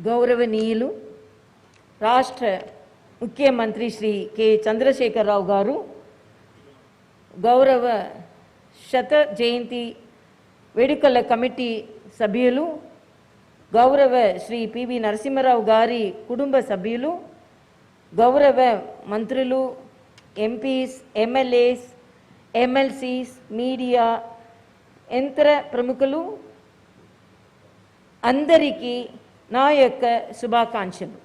గౌరవనీయులు రాష్ట్ర ముఖ్యమంత్రి శ్రీ కె చంద్రశేఖరరావు గారు గౌరవ శత జయంతి వేడుకల కమిటీ సభ్యులు గౌరవ శ్రీ పివి నరసింహారావు గారి కుటుంబ సభ్యులు గౌరవ మంత్రులు ఎంపీస్ ఎమ్మెల్యేస్ ఎమ్మెల్సీస్ మీడియా యంత్ర ప్రముఖులు అందరికీ నా యొక్క శుభాకాంక్షలు.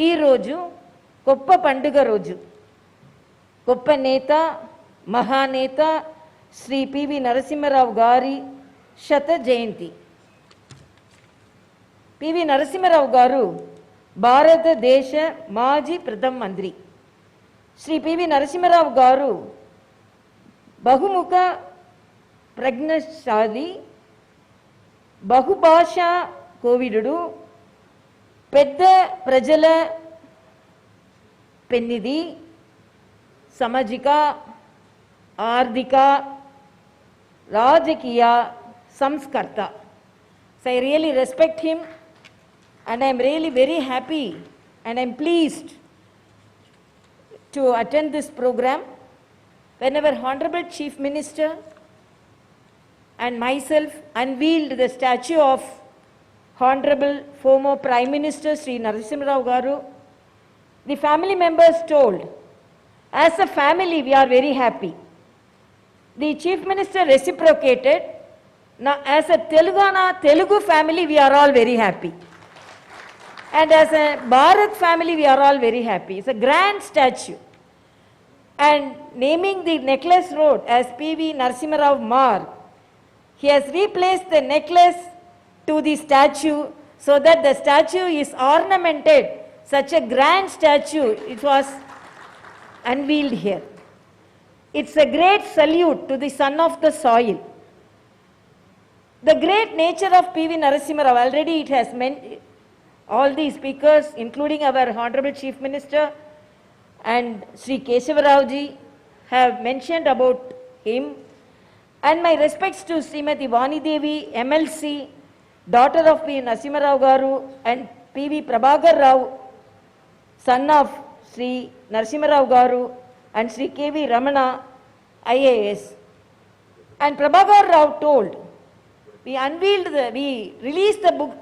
ఈరోజు గొప్ప పండుగ రోజు. గొప్ప నేత మహానేత శ్రీ పివి నరసింహారావు గారి శత జయంతి. పివి నరసింహారావు గారు భారతదేశ మాజీ ప్రధాన మంత్రి. శ్రీ పివి నరసింహారావు గారు బహుముఖ ప్రజ్ఞశాలి, బహుభాషా కోవిదుడు, పెద్ద ప్రజల పెన్నిది, సామాజిక ఆర్థిక రాజకీయ సంస్కర్త. So I really respect him and I am really very happy and I am pleased to attend this program when our Honorable Chief Minister and myself unveiled the statue of Honorable former Prime Minister Sri Narasimha Rao Garu. The family members told, as a family we are very happy. The Chief Minister reciprocated, now as a Telugu family we are all very happy. And as a Bharat family we are all very happy. It's a grand statue. And naming the necklace road as PV Narasimha Rao Marg, he has replaced the necklace to the statue so that the statue is ornamented. Such a grand statue, it was unveiled here. It's a great salute to the son of the soil. The great nature of PV Narasimha Rao, already it has meant all the speakers, including our Honorable Chief Minister and Sri Kesava Rao ji, have mentioned about him. And my respects to Srimati Vani Devi, MLC, daughter of P. Narasimha Rao Garu, and P.V. Prabhakar Rao, son of Sri Narasimha Rao Garu, and Sri K.V. Ramana, IAS. And Prabhakar Rao told, we released the book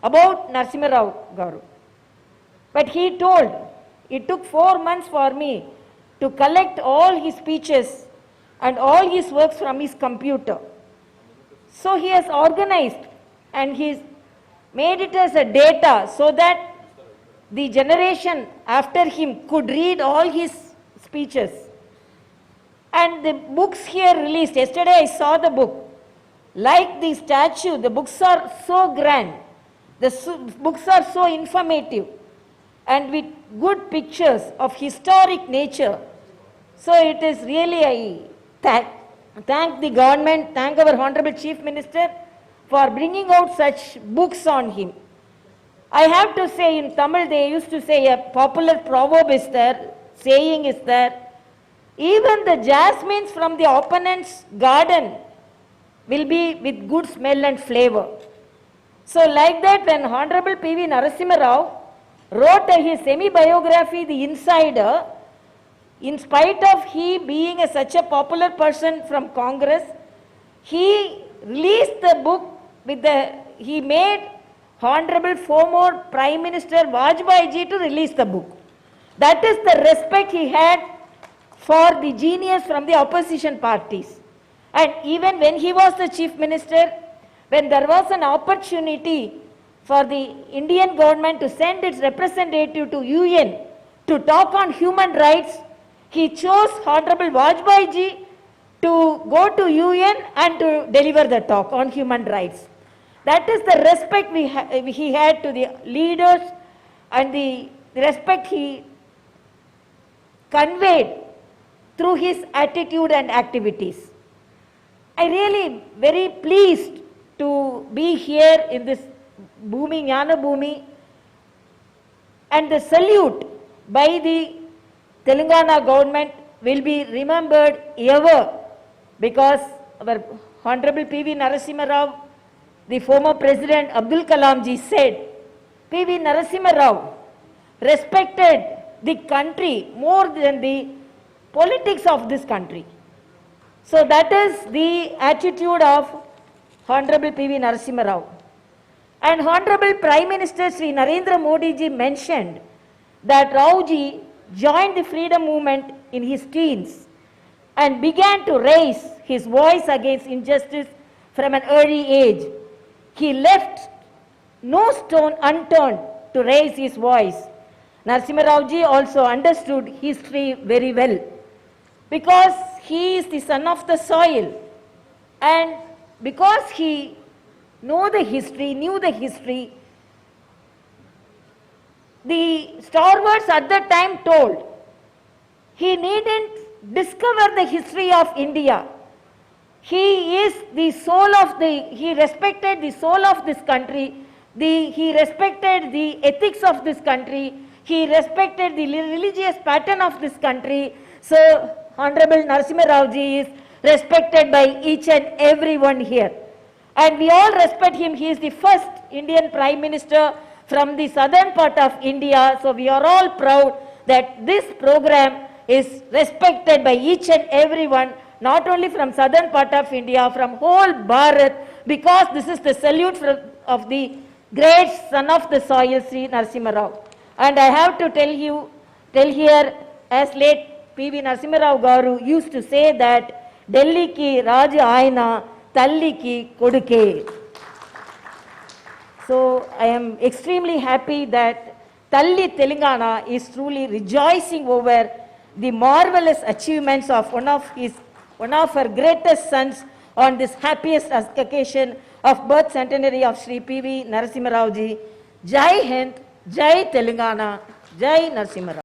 about Narasimha Rao Garu. But he told, it took 4 months for me to collect all his speeches and all his works from his computer. So he has organized and he's made it as a data so that the generation after him could read all his speeches. And the books here released, yesterday I saw the book. Like the statue, the books are so grand, the books are so informative and with good pictures of historic nature. So it is really thank the government, thank our Honorable Chief Minister for bringing out such books on him. I have to say, in Tamil they used to say, a popular proverb is there, saying is there, even the jasmines from the opponent's garden will be with good smell and flavor. So like that, when Honorable P.V. Narasimha Rao wrote his semi-biography, The Insider, in spite of he being such a popular person from Congress, he released the book he made Honorable former Prime Minister Vajpayee ji to release the book. That is the respect he had for the genius from the opposition parties. And even when he was the Chief Minister, when there was an opportunity for the Indian government to send its representative to UN to talk on human rights, he chose Honorable Vajpayee ji to go to UN and to deliver the talk on human rights. That is the respect he had to the leaders and the respect he conveyed through his attitude and activities. I really very pleased to be here in this Bhumi, Jnana Bhumi, and the salute by the Telangana government will be remembered ever because our Honorable P.V. Narasimha Rao, the former President Abdul Kalam ji said, P.V. Narasimha Rao respected the country more than the politics of this country. So that is the attitude of Honorable P.V. Narasimha Rao. And Honorable Prime Minister Sri Narendra Modi ji mentioned that Rao ji joined the freedom movement in his teens and began to raise his voice against injustice from an early age. He left no stone unturned to raise his voice. Narasimha Rao ji also understood history very well because he is the son of the soil, and because he knew the history, the stalwarts at that time told he needn't discover the history of India. He respected the soul of this country, he respected the ethics of this country, he respected the religious pattern of this country. So, Honorable Narasimha Rao ji is respected by each and everyone here. And we all respect him. He is the first Indian Prime Minister from the southern part of India. So, we are all proud that this program is respected by each and everyone, not only from southern part of India, from whole Bharat, because this is the salute of the great son of the soil, Sri Narasimha Rao. And I have to tell here, as late P.V. Narasimha Rao Garu used to say that, Delhi ki Raja Aina, Talli ki Koduke. So I am extremely happy that Talli Telangana is truly rejoicing over the marvelous achievements of one of her greatest sons on this happiest occasion of birth centenary of Sri P.V. Narasimha Rao ji. Jai Hind, Jai Telangana, Jai Narasimha Rao.